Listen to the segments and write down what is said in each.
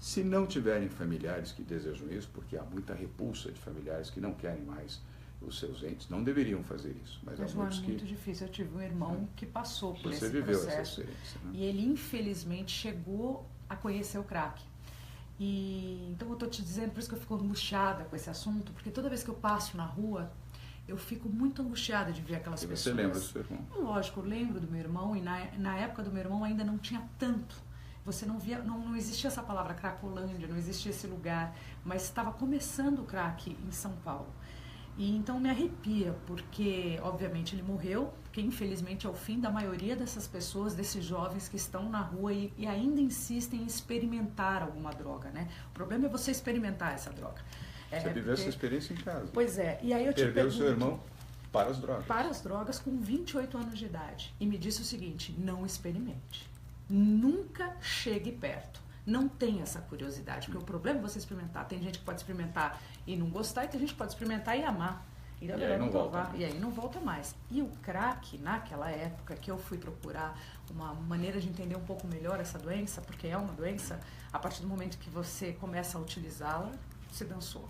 Se não tiverem familiares que desejam isso, porque há muita repulsa de familiares que não querem mais os seus entes, não deveriam fazer isso. Mas há muitos que... muito difícil. Eu tive um irmão que passou por Você esse viveu essa processo experiência, né? e ele infelizmente chegou a conhecer o crack. E então eu estou te dizendo, por isso que eu fico angustiada com esse assunto, porque toda vez que eu passo na rua, eu fico muito angustiada de ver aquelas pessoas. Você lembra do seu irmão? Lógico, eu lembro do meu irmão, e na época do meu irmão ainda não tinha tanto. Você não via, não existia essa palavra Cracolândia, não existia esse lugar, mas estava começando o crack em São Paulo. E então me arrepia, porque obviamente ele morreu, que infelizmente é o fim da maioria dessas pessoas, desses jovens que estão na rua e ainda insistem em experimentar alguma droga, né? O problema é você experimentar essa droga. Você viveu essa experiência em casa. Pois é, e aí eu te Perdeu pergunto... seu irmão para as drogas. Para as drogas com 28 anos de idade. E me disse o seguinte, não experimente. Nunca chegue perto. Não tem essa curiosidade, porque o problema é você experimentar. Tem gente que pode experimentar e não gostar, e tem gente que pode experimentar e amar. E aí não volta. E aí não volta mais. E o crack, naquela época que eu fui procurar uma maneira de entender um pouco melhor essa doença, porque é uma doença, a partir do momento que você começa a utilizá-la, você dançou.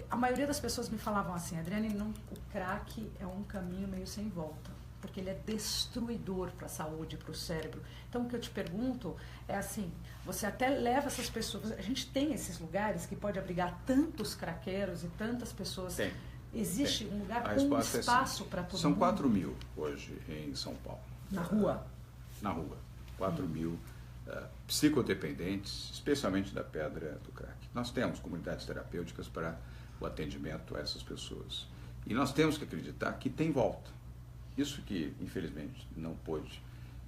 A maioria das pessoas me falavam assim, Adriane, o crack é um caminho meio sem volta, porque ele é destruidor para a saúde, para o cérebro. Então, o que eu te pergunto é assim, você até leva essas pessoas... A gente tem esses lugares que pode abrigar tantos craqueiros e tantas pessoas... Tem. Existe tem. Um lugar com espaço para todo mundo? São 4 mil hoje em São Paulo. Na rua? Na rua. 4 mil psicodependentes, especialmente da pedra do crack. Nós temos comunidades terapêuticas para o atendimento a essas pessoas. E nós temos que acreditar que tem volta. Isso que, infelizmente, não pôde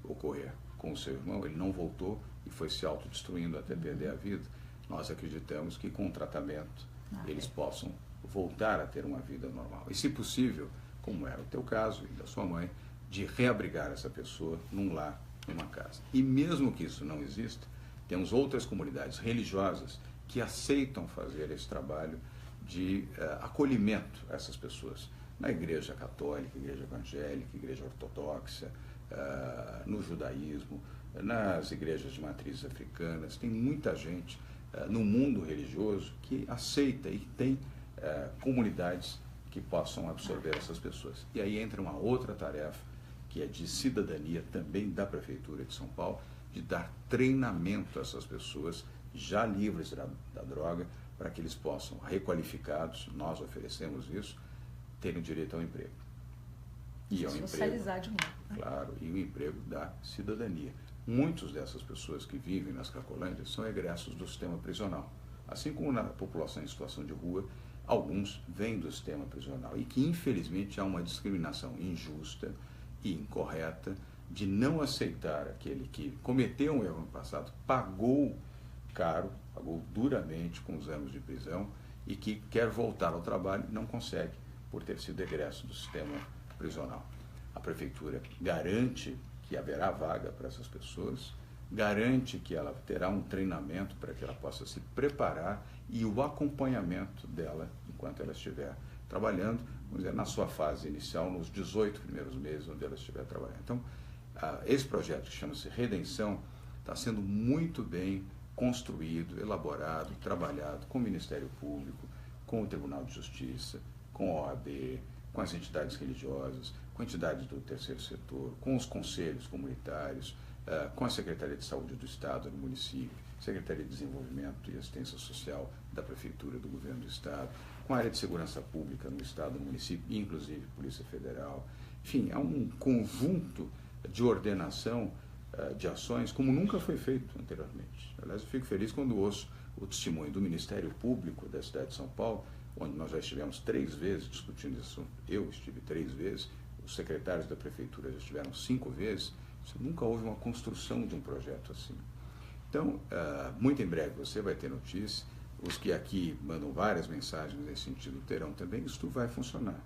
ocorrer com o seu irmão, ele não voltou e foi se autodestruindo até perder a vida. Nós acreditamos que com o tratamento eles possam voltar a ter uma vida normal. E, se possível, como era o teu caso e da sua mãe, de reabrigar essa pessoa num lar, numa casa. E mesmo que isso não exista, temos outras comunidades religiosas que aceitam fazer esse trabalho de acolhimento a essas pessoas. Na igreja católica, igreja evangélica, igreja ortodoxa, no judaísmo, nas igrejas de matrizes africanas, tem muita gente no mundo religioso que aceita e tem comunidades que possam absorver essas pessoas. E aí entra uma outra tarefa, que é de cidadania também da Prefeitura de São Paulo, de dar treinamento a essas pessoas já livres da droga, para que eles possam, requalificados, nós oferecemos isso, terem direito ao emprego. E ao socializar de novo. Claro, e o emprego da cidadania. Muitas dessas pessoas que vivem nas Cracolândias são egressos do sistema prisional. Assim como na população em situação de rua, alguns vêm do sistema prisional e que, infelizmente, há uma discriminação injusta e incorreta de não aceitar aquele que cometeu um erro no passado, pagou caro, pagou duramente com os anos de prisão e que quer voltar ao trabalho e não consegue por ter sido egresso do sistema prisional. A Prefeitura garante que haverá vaga para essas pessoas, garante que ela terá um treinamento para que ela possa se preparar e o acompanhamento dela enquanto ela estiver trabalhando, vamos dizer, na sua fase inicial, nos 18 primeiros meses onde ela estiver trabalhando. Então, esse projeto que chama-se Redenção está sendo muito bem construído, elaborado, trabalhado com o Ministério Público, com o Tribunal de Justiça, com a OAB, com as entidades religiosas, com entidades do terceiro setor, com os conselhos comunitários, com a Secretaria de Saúde do Estado no município, Secretaria de Desenvolvimento e Assistência Social da Prefeitura do Governo do Estado, com a área de segurança pública no Estado, no município, inclusive Polícia Federal. Enfim, há um conjunto de ordenação de ações como nunca foi feito anteriormente. Aliás, eu fico feliz quando ouço o testemunho do Ministério Público da cidade de São Paulo, onde nós já estivemos 3 vezes discutindo isso. Eu estive 3 vezes, os secretários da Prefeitura já estiveram 5 vezes. Nunca houve uma construção de um projeto assim. Então, muito em breve você vai ter notícia. Os que aqui mandam várias mensagens nesse sentido terão também. Isso vai funcionar.